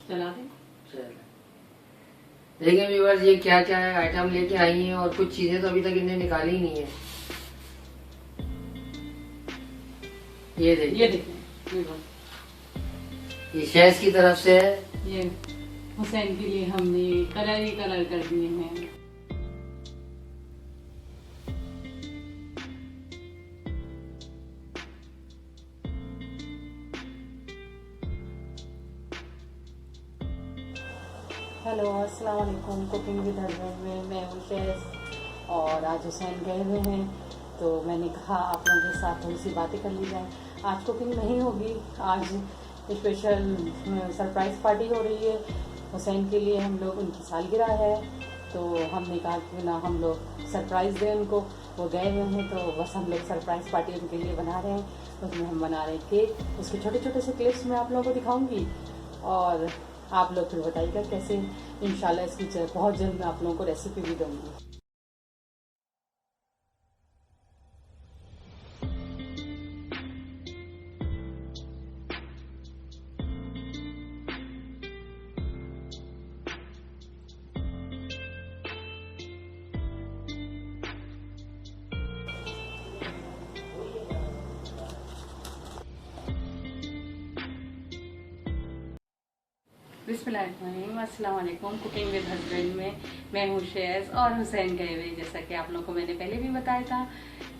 चला दे। चलो देखिए व्यूअर्स, ये क्या क्या आइटम लेके आई हैं और कुछ चीजें तो अभी तक इन्हें निकाली ही नहीं है। ये देखिए, ये देखिए, ये शैज़ की तरफ से है। ये हुसैन के लिए हमने कलर ही कलर कर दिए हैं। हेलो, अस्सलाम वालेकुम। कुकिंग विद हस्बैंड में मैं हूँ शैज़ और आज हुसैन गए हुए हैं, तो मैंने कहा आप लोगों के साथ थोड़ी सी बातें कर ली जाए। आज कुकिंग नहीं होगी, आज स्पेशल सरप्राइज़ पार्टी हो रही है हुसैन के लिए। हम लोग उनकी सालगिरह है, तो हमने कहा कि ना हम लोग सरप्राइज़ दें उनको। वो गए हुए हैं तो बस हम लोग सरप्राइज़ पार्टी उनके लिए बना रहे हैं। उसमें हम बना रहे हैं केक। उसके छोटे छोटे से क्लिप्स मैं आप लोगों को दिखाऊंगी और आप लोग फिर बताइएगा कैसे। इंशाल्लाह इसकी बहुत जल्द मैं आप लोगों को रेसिपी भी दूंगी। बिस्मिल्लाहिर्रहमानिर्रहीम। अस्सलाम वालेकुम। कुकिंग विद हस्बैंड में मैं हूँ शैज़ और हुसैन गए हुए, जैसा कि आप लोगों को मैंने पहले भी बताया था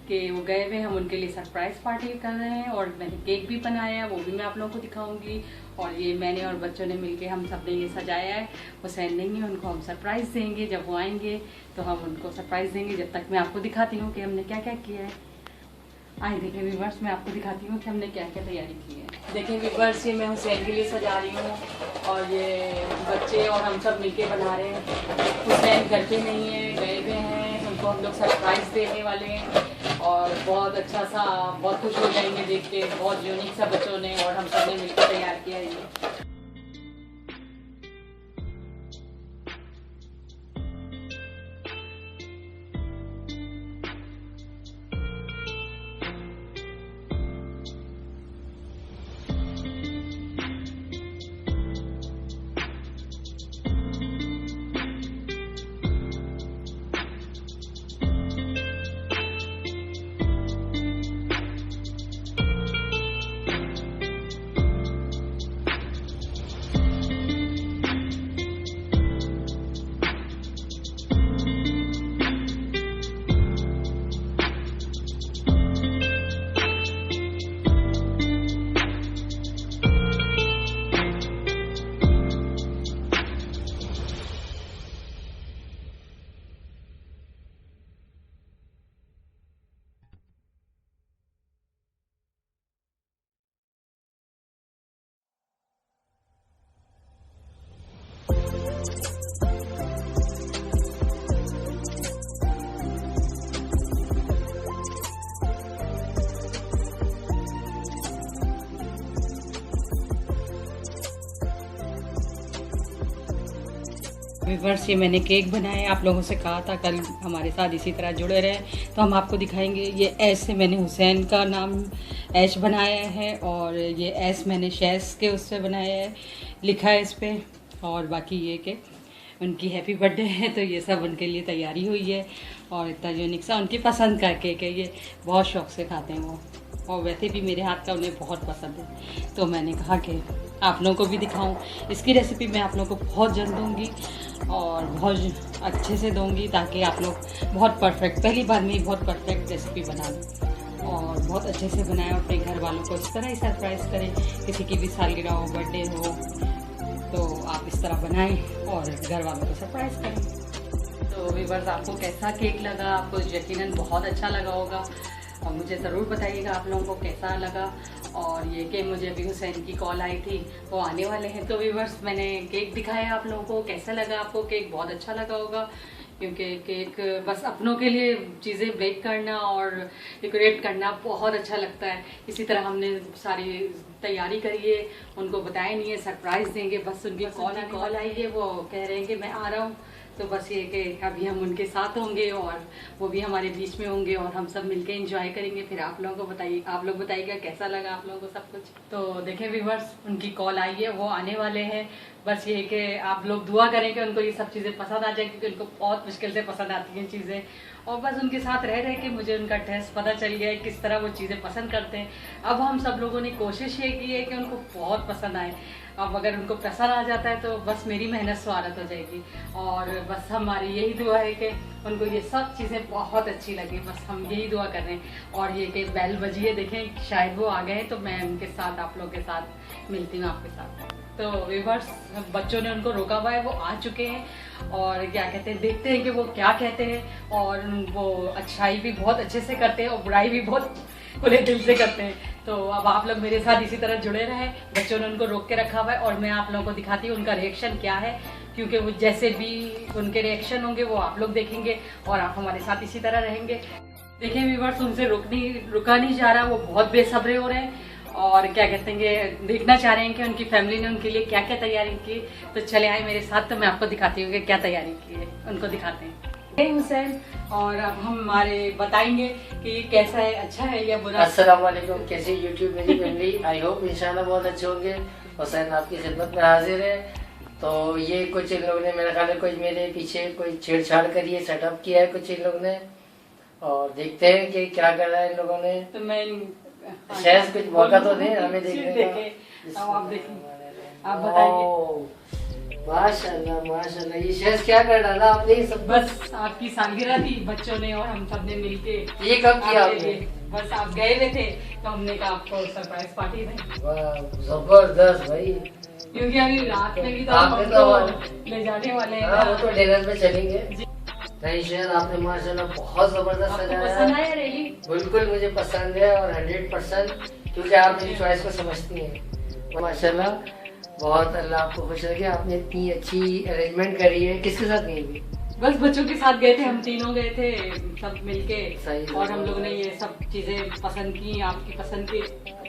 कि वो गए हुए, हम उनके लिए सरप्राइज़ पार्टी कर रहे हैं और मैंने केक भी बनाया है, वो भी मैं आप लोगों को दिखाऊंगी। और ये मैंने और बच्चों ने मिलके हम सब ने ये सजाया है। हुसैन नहीं है, उनको हम सरप्राइज़ देंगे। जब वो आएंगे तो हम उनको सरप्राइज़ देंगे। जब तक मैं आपको दिखाती हूँ कि हमने क्या क्या किया है। आइए देखिए व्यूवर्स, मैं आपको दिखाती हूँ कि हमने क्या क्या तैयारी की है। देखिए व्यूवर्स, ये मैं हुसैन के लिए सजा रही हूँ और ये बच्चे और हम सब मिलके बना रहे हैं। हुसैन घर पे नहीं है, गए हुए हैं, उनको हम लोग सरप्राइज़ देने वाले हैं और बहुत अच्छा सा, बहुत खुश हो जाएंगे देख के। बहुत यूनिक सा बच्चों ने और हम सब ने मिलकर तैयार किया है ये। व्यूअर्स, ये मैंने केक बनाया, आप लोगों से कहा था कल हमारे साथ इसी तरह जुड़े रहे, तो हम आपको दिखाएंगे। ये एस से मैंने हुसैन का नाम ऐश बनाया है और ये एस मैंने शैज़ के उससे बनाया है, लिखा है इस पर। और बाकी ये कि उनकी हैप्पी बर्थडे है, तो ये सब उनके लिए तैयारी हुई है। और इतना यूनिक सा उनकी पसंद का केक है, ये बहुत शौक से खाते हैं वो, और वैसे भी मेरे हाथ का उन्हें बहुत पसंद है। तो मैंने कहा कि आप लोगों को भी दिखाऊं। इसकी रेसिपी मैं आप लोगों को बहुत जल्द दूंगी और बहुत अच्छे से दूंगी, ताकि आप लोग बहुत परफेक्ट, पहली बार में ही बहुत परफेक्ट रेसिपी बना लें और बहुत अच्छे से बनाएं। अपने घर वालों को इस तरह ही सरप्राइज़ करें। किसी की भी सालगिरह हो, बर्थडे हो, तो आप इस तरह बनाएं और घर वालों को सरप्राइज़ करें। तो व्यूअर्स, आपको कैसा केक लगा? आपको यकीनन बहुत अच्छा लगा होगा और मुझे ज़रूर बताइएगा आप लोगों को कैसा लगा। और ये कि मुझे अभी हुसैन की कॉल आई थी, वो आने वाले हैं। तो व्यूअर्स, मैंने केक दिखाया आप लोगों को। कैसा लगा आपको केक? बहुत अच्छा लगा होगा, क्योंकि केक बस अपनों के लिए चीज़ें बेक करना और डेकोरेट करना बहुत अच्छा लगता है। इसी तरह हमने सारी तैयारी करिए, उनको बताया नहीं है, सरप्राइज देंगे, बस उनकी कॉल आई है, वो कह रहे हैं कि मैं आ रहा हूँ। तो बस ये कि अभी हम उनके साथ होंगे और वो भी हमारे बीच में होंगे और हम सब मिलके एंजॉय करेंगे। फिर आप लोगों को बताइए, आप लोग बताइएगा कैसा लगा आप लोगों को सब कुछ। तो देखें व्यूअर्स, उनकी कॉल आई है, वो आने वाले हैं। बस ये कि आप लोग दुआ करें कि उनको ये सब चीज़ें पसंद आ जाए, क्योंकि उनको बहुत मुश्किल से पसंद आती हैं चीज़ें। और बस उनके साथ रह रहे कि मुझे उनका टेस्ट पता चल गया है, किस तरह वो चीज़ें पसंद करते हैं। अब हम सब लोगों ने कोशिश ये की है कि उनको बहुत पसंद आए। अब अगर उनको पसंद आ जाता है तो बस मेरी मेहनत स्वागत हो जाएगी। और बस हमारी यही दुआ है कि उनको ये सब चीज़ें बहुत अच्छी लगी। बस हम यही दुआ कर रहे हैं। और ये कि बेल बजी है, देखें शायद वो आ गए हैं, तो मैं उनके साथ आप लोगों के साथ मिलती हूँ आपके साथ। तो व्यूअर्स, बच्चों ने उनको रोका हुआ है, वो आ चुके हैं और क्या कहते हैं, देखते हैं कि वो क्या कहते हैं। और वो अच्छाई भी बहुत अच्छे से करते हैं और बुराई भी बहुत खुले दिल से करते हैं। तो अब आप लोग मेरे साथ इसी तरह जुड़े रहें। बच्चों ने उनको रोक के रखा हुआ है और मैं आप लोगों को दिखाती हूँ उनका रिएक्शन क्या है, क्योंकि वो जैसे भी उनके रिएक्शन होंगे वो आप लोग देखेंगे और आप हमारे साथ इसी तरह रहेंगे। देखिए व्यूअर्स, उनसे रुका नहीं जा रहा, वो बहुत बेसब्रे हो रहे हैं और क्या कहते हैं, देखना चाह रहे हैं कि उनकी फैमिली ने उनके लिए क्या क्या तैयारी की। तो चले आए मेरे साथ, तो मैं आपको दिखाती हूँ कि क्या तैयारी की है, उनको दिखाते हैं। हुसैन, और अब हम हमारे बताएंगे कि ये कैसा है, अच्छा है या बुरा। अस्सलाम वालेकुम, कैसे यूट्यूब मेरी फैमिली, आई होप इंशाल्लाह बहुत अच्छे होंगे। हुसैन आपकी खिदमत में हाजिर है। तो ये कुछ इन लोगों ने, मेरा ख्याल है कुछ मेरे पीछे कोई छेड़छाड़ करी है, सेटअप किया है कुछ इन लोगों ने, और देखते हैं कि क्या कर रहा है इन लोगों ने। तो मैं शायद कुछ मौका तो दे हमें देखने का। अब आप देखिए, आप बताइए। माशाल्लाह माशाल्लाह, ये शेष क्या कर डाला आपने सब? बस आपकी सालगिरह थी, बच्चों ने और हम सब ने मिलके। ये कब किया आपने? बस आप गए हुए थे तो हमने कहा आपको सरप्राइज पार्टी दें। जबरदस्त भाई, क्योंकि अभी रात में भी तो आपको ले जाने वाले हैं। वो तो डिनर में चलेंगे। नहीं शेर, आपने माशाल्लाह बहुत जबरदस्त सजाया। पसंद आया रेली? बिल्कुल मुझे पसंद है और 100%, क्योंकि आप मेरी चॉइस को समझती हैं। माशाल्लाह बहुत, अल्लाह आपको खुश रखे। आपने इतनी अच्छी अरेंजमेंट करी है। किसके साथ गई थी? बस बच्चों के साथ गए थे, हम तीनों गए थे सब मिलके। और हम लोगों ने ये सब चीजें पसंद की, आपकी पसंद की।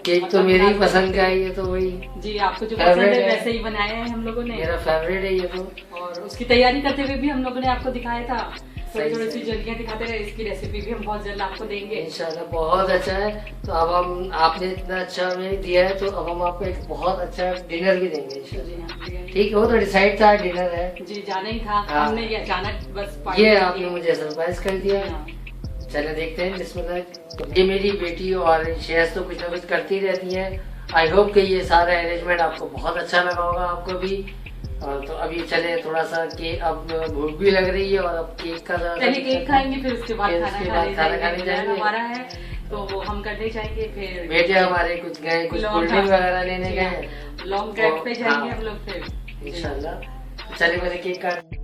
केक तो मेरी पसंद का है, ये तो वही जी, आपको जो पसंद है वैसे ही बनाया है हम लोगों ने। मेरा फेवरेट है ये तो। और उसकी तैयारी करते हुए भी हम लोगों ने आपको दिखाया था, थोड़ी सी जल्दियाँ दिखाते रहे। इसकी रेसिपी भी हम बहुत जल्द आपको देंगे इंशाल्लाह। बहुत अच्छा है। तो अब हम, आपने इतना अच्छा हमें दिया है, तो अब हम आपको एक बहुत अच्छा डिनर भी देंगे इंशाल्लाह। ठीक है, वो तो डिसाइड था, डिनर है जी, जाना ही था। हमने ये अचानक बस ये आपने मुझे सरप्राइज कर दिया। चले देखते हैं, बिस्मिल्लाह। ये मेरी बेटी और शेयर्स तो कुछ ना कुछ करती रहती है। आई होप कि ये सारा अरेंजमेंट आपको बहुत अच्छा लगा होगा, आपको भी। तो अभी चले थोड़ा सा केक, अब भूख भी लग रही है और अब केक का पहले केक खाएंगे, फिर उसके बाद खाना खाने जाएंगे। हमारा है तो वो हम करने जाएंगे। फिर बेटे हमारे कुछ गए, कुछ कोल्ड ड्रिंक वगैरह लेने गए, लॉन्ग ड्राइव पे जाएंगे हम लोग फिर इंशाल्लाह। चले मेरे केक काट।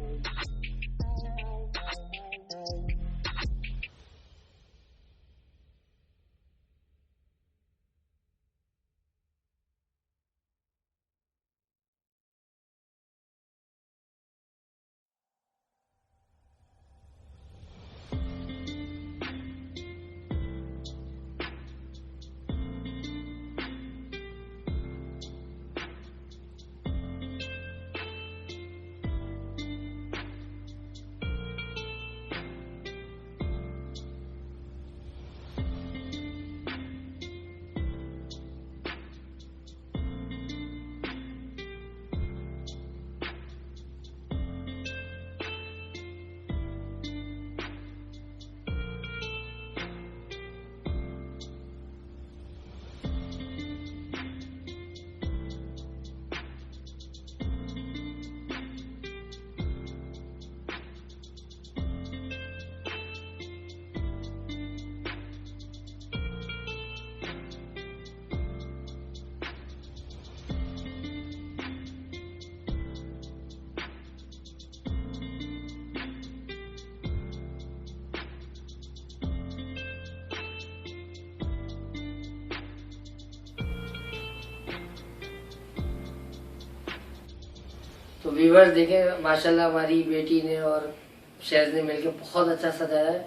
तो व्यूवर्स देखें, माशाल्लाह हमारी बेटी ने और शहज ने मिलकर बहुत अच्छा सजाया है।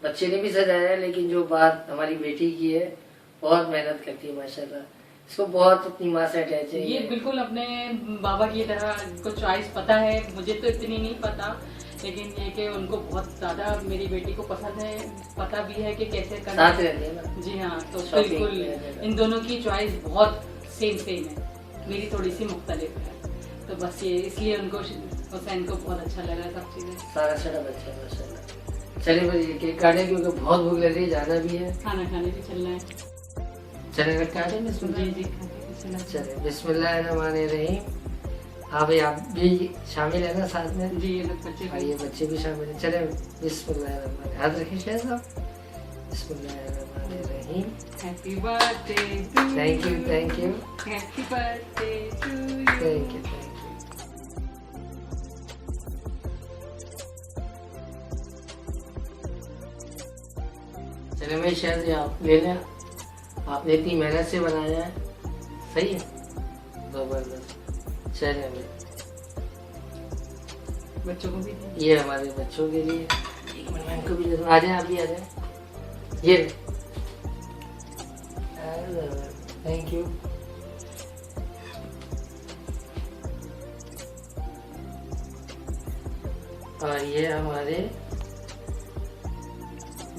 बच्चे ने भी सजाया है, लेकिन जो बात हमारी बेटी की है, बहुत मेहनत करती है माशाल्लाह। इसको बहुत अपनी माँ से अटैच है ये बिल्कुल अपने बाबा की तरह इनको चॉइस पता है, मुझे तो इतनी नहीं पता, लेकिन ये कि उनको बहुत ज्यादा मेरी बेटी को पसंद है, पता भी है कि कैसे करना साथ रहते हैं ना। जी हाँ, तो Shopping बिल्कुल वगैरह। इन दोनों की चॉइस बहुत सेम है, मेरी थोड़ी सी मुख्तलिफ है, तो बस ये इसलिए उनको हुसैन को बहुत अच्छा लगा सब चीजें। सारा सेटअप अच्छा है माशाल्लाह। चलिए भाई केक काटे क्योंकि बहुत भूख लग रही है, जाना भी है। खाना खाने भी चलना है। चलिए काटे बिस्मिल्लाह। जी जी खाते चलिए बिस्मिल्लाहिर्रहमानिर्रहीम। हाँ भाई आप भी शामिल है ना साथ में? जी, ये लोग बच्चे और ये बच्चे भी शामिल हैं। चले बिस्मिल्लाहिर्रहमानिर्रहीम। हाथ रखिए शेर साहब। बिस्मिल्लाहिर्रहमानिर्रहीम। Happy birthday to thank you thank you happy birthday to thank you thank you. चले भाई शायद आप ले लें, आपने इतनी मेहनत से बनाया है, सही है, जबरदस्त। चले भाई बच्चों को भी ये हमारे बच्चों के लिए, एक मिनट मैं इनको भी दे दूं। आ जाए आप भी आ जाए। ये थैंक यू। और ये हमारे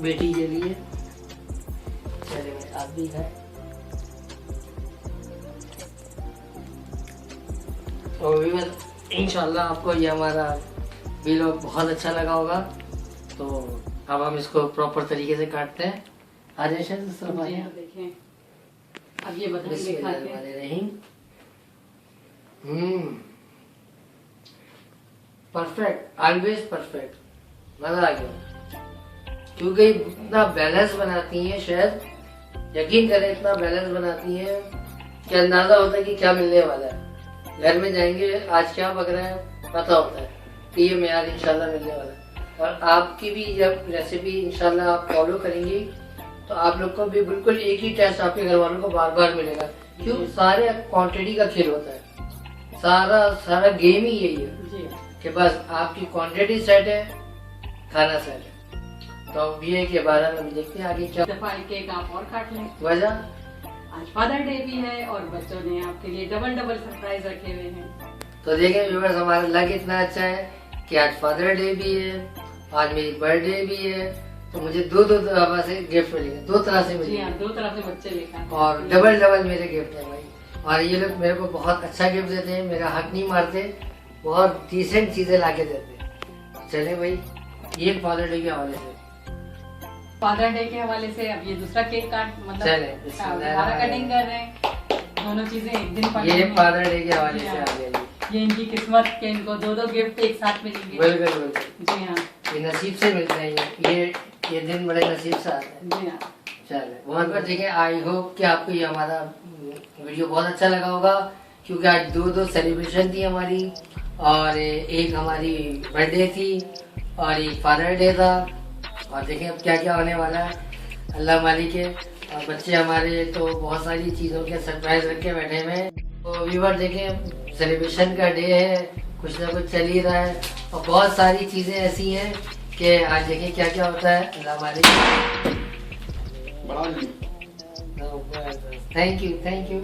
बेटी के लिए। चलिए भाई आप भी खाएं। और भी इंशाल्लाह आपको ये हमारा व्लॉग बहुत अच्छा लगा होगा। तो अब हम इसको प्रॉपर तरीके से काटते हैं। आदेश है जी हाँ, देखें अब ये बताएंगे खा के। परफेक्ट, ऑलवेज परफेक्ट, मजा आ गया। क्योंकि इतना बैलेंस बनाती हैं, शायद यकीन करें इतना बैलेंस बनाती हैं कि अंदाजा होता है कि क्या मिलने वाला है। घर में जाएंगे आज क्या पक रहा है पता होता है कि ये मेयार इंशाल्लाह मिलने वाला है। और आपकी भी जब रेसिपी इंशाल्लाह आप फॉलो करेंगी तो आप लोग को भी बिल्कुल एक ही टेस्ट आपके घर वालों को बार बार मिलेगा। क्यों? सारे क्वांटिटी का खेल होता है, सारा गेम ही यही है जी कि बस आपकी क्वांटिटी सेट है, खाना सेट है। तो अब ये के बारे में देखते हैं आगे क्या दफा केक आप और काट लें। वजह। आज फादर डे भी है और बच्चों ने आपके लिए डबल सरप्राइज रखे हुए हैं। तो देखें व्यूअर्स, हमारा लक इतना अच्छा है कि आज फादर डे भी है, आज मेरी बर्थडे भी है, तो मुझे दो तरह से गिफ्ट मिलेंगे, दो तरह से जी मिलेंगे। हाँ, दो तरफ से बच्चे लेकर आए। और डबल मेरे गिफ्ट है भाई। और ये लोग मेरे को बहुत अच्छा गिफ्ट देते हैं, मेरा हक नहीं मारते, बहुत डिसेंट चीजें लाके देते हैं। चले भाई ये फादर डे के हवाले से। फादर डे के हवाले से अब ये दूसरा केक काट चले, मतलब दोबारा कटिंग कर रहे हैं, दोनों चीजें एक दिन पड़नी ये हैं। फादर डे के हवाले से आ गया जी। ये इनकी किस्मत के इनको दो गिफ्ट एक साथ मिलेंगे। बिल्कुल जी हाँ ये नसीब से मिलते हैं, ये दिन बड़े नसीब से आते हैं। जी हाँ। चले बहुत बार ठीक है। आई होप कि आपको ये हमारा वीडियो बहुत अच्छा लगा होगा, क्योंकि आज दो सेलिब्रेशन थी हमारी, और एक हमारी बर्थडे थी और एक फादर डे था। और देखें अब क्या क्या होने वाला है, अल्लाह मालिक है। और बच्चे हमारे तो बहुत सारी चीज़ों के सरप्राइज रख के बैठे हुए हैं। तो व्यूअर देखें सेलिब्रेशन का डे है, कुछ ना कुछ चल ही रहा है, और बहुत सारी चीज़ें ऐसी हैं कि आज देखें क्या क्या होता है। अल्लाह मालिक। Thank you.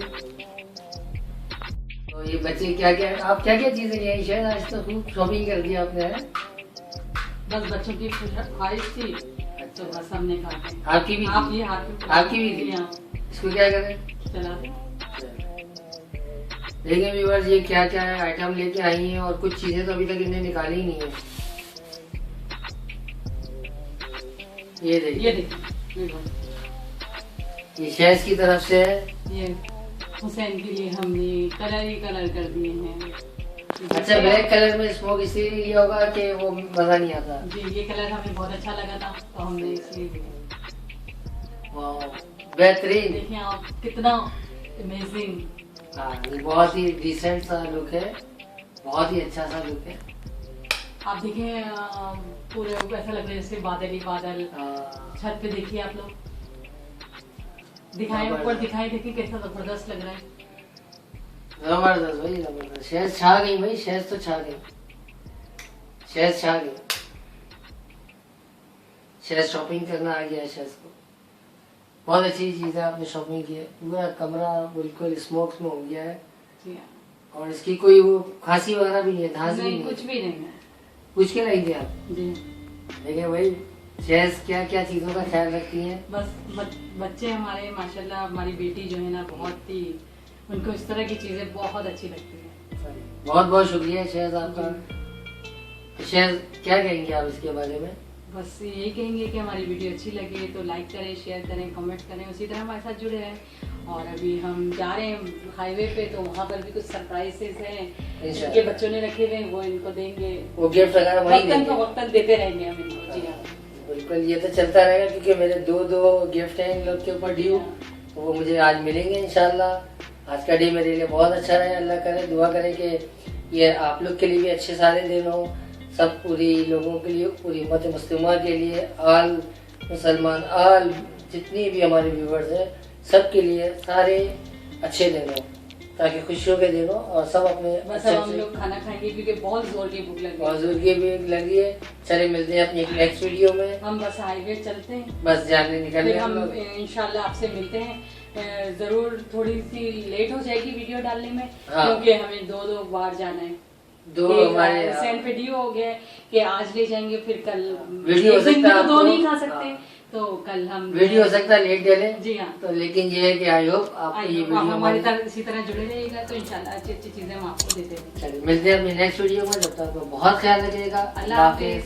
तो ये बच्चे आप क्या चीजें ले आई? शायद आज तो खूब शॉपिंग कर दी आपने, है? बस बच्चों की ख्वाहिश थी तो बस हमने खा के। आपकी भी आप थी? ये हाथ आपकी भी थी? हाँ, इसको क्या करें? चला दे। देखिए व्यूअर्स ये क्या क्या है आइटम लेके आई हैं, और कुछ चीजें तो अभी तक इन्हें निकाली ही नहीं है। ये देखिए, ये शहज की तरफ से है। ये हुसैन के लिए हमने कलर कर दिए हैं। अच्छा, ब्लैक कलर में स्मोक इसलिए लिया होगा कि वो मजा नहीं आता। जी, ये कलर हमें बहुत अच्छा लगा था तो हमने इसलिए लिया। वाह, बेहतरीन। देखिए आप कितना अमेजिंग। हाँ, ये बहुत ही डिसेंट सा लुक है, बहुत ही अच्छा सा लुक है। आप देखिए पूरे ऐसा लग रहा है जैसे बादल ही बादल। छत पे देखिए आप लोग, दिखाएं ऊपर दिखाएं, देखिए कैसा जबरदस्त लग रहा है। जबरदस्त भाई, जबरदस्त। शहज छा गई भाई, शहज तो छा गई, शहज छा गई। शहज शॉपिंग करना आ गया है शहज को। बहुत अच्छी चीज़ है, आपने शॉपिंग की है। पूरा कमरा बिल्कुल स्मोक्स में हो गया है जी हाँ। और इसकी कोई वो खांसी वगैरह भी नहीं है, धांस भी नहीं, नहीं कुछ है। भी नहीं है। पूछ के लाएंगे आप? जी देखिए भाई शेष क्या क्या चीज़ों का ख्याल रखती हैं। बस बच्चे हमारे माशाल्लाह, हमारी बेटी जो है ना बहुत ही, उनको इस तरह की चीजें बहुत अच्छी लगती है। बहुत बहुत शुक्रिया शेष आपका। शेष क्या कहेंगे आप इसके बारे में? बस यही कहेंगे कि हमारी वीडियो अच्छी लगे तो लाइक करें, शेयर करें, कमेंट करें, उसी तरह हमारे साथ जुड़े रहें। और अभी हम जा रहे हैं हाईवे पे, तो वहाँ पर भी कुछ सरप्राइजेस हैं इनके बच्चों ने रखे हुए हैं, वो इनको देंगे। वो गिफ्ट वगैरह वहीं वक्तन देंगे? वक्तन देते रहेंगे हम इनको। जी हाँ, बिल्कुल, ये तो चलता रहेगा क्योंकि मेरे दो गिफ्ट हैं इन लोग के ऊपर ड्यू, तो वो मुझे आज मिलेंगे इंशाल्लाह। आज का डे मेरे लिए बहुत अच्छा रहे। अल्लाह करे, दुआ करें कि ये आप लोग के लिए भी अच्छे सारे दिन हो, सब पूरी लोगों के लिए, पूरी उम्मत मुस्लिमा के लिए, आल मुसलमान, आल जितनी भी हमारे व्यूवर्स हैं सबके लिए सारे अच्छे दिन हो, ताकि खुशियों के दिन हो और सब अपने बस अब हम लोग खाना खाएंगे क्योंकि बहुत जोर की भूख लगी है। मौजूद की भी लगी है। चले मिलते हैं अपनी एक नेक्स्ट वीडियो में। हम बस हाईवे चलते हैं, बस जाने निकलने फिर हम हम लोग। इंशाल्लाह आपसे मिलते हैं। जरूर थोड़ी सी लेट हो जाएगी वीडियो डालने में, हाँ। क्योंकि हमें दो बार जाना है। दो हमारे हुसैन पे ड्यू हो गया है कि आज ले जाएंगे, फिर कल वीडियो हो एक दिन सकता में है तो दो आपको। नहीं खा सकते। हाँ। तो कल हम वीडियो हो सकता है लेट डाले। जी हाँ, तो लेकिन ये है कि आई होप आपको ये वीडियो हमारी तरह इसी तरह जुड़े रहिएगा, तो इंशाल्लाह अच्छी अच्छी चीजें हम आपको देते रहेंगे। चलिए मिलते हैं अपनी नेक्स्ट वीडियो में। जब तक आपको बहुत ख्याल रखिएगा। अल्लाह हाफिज।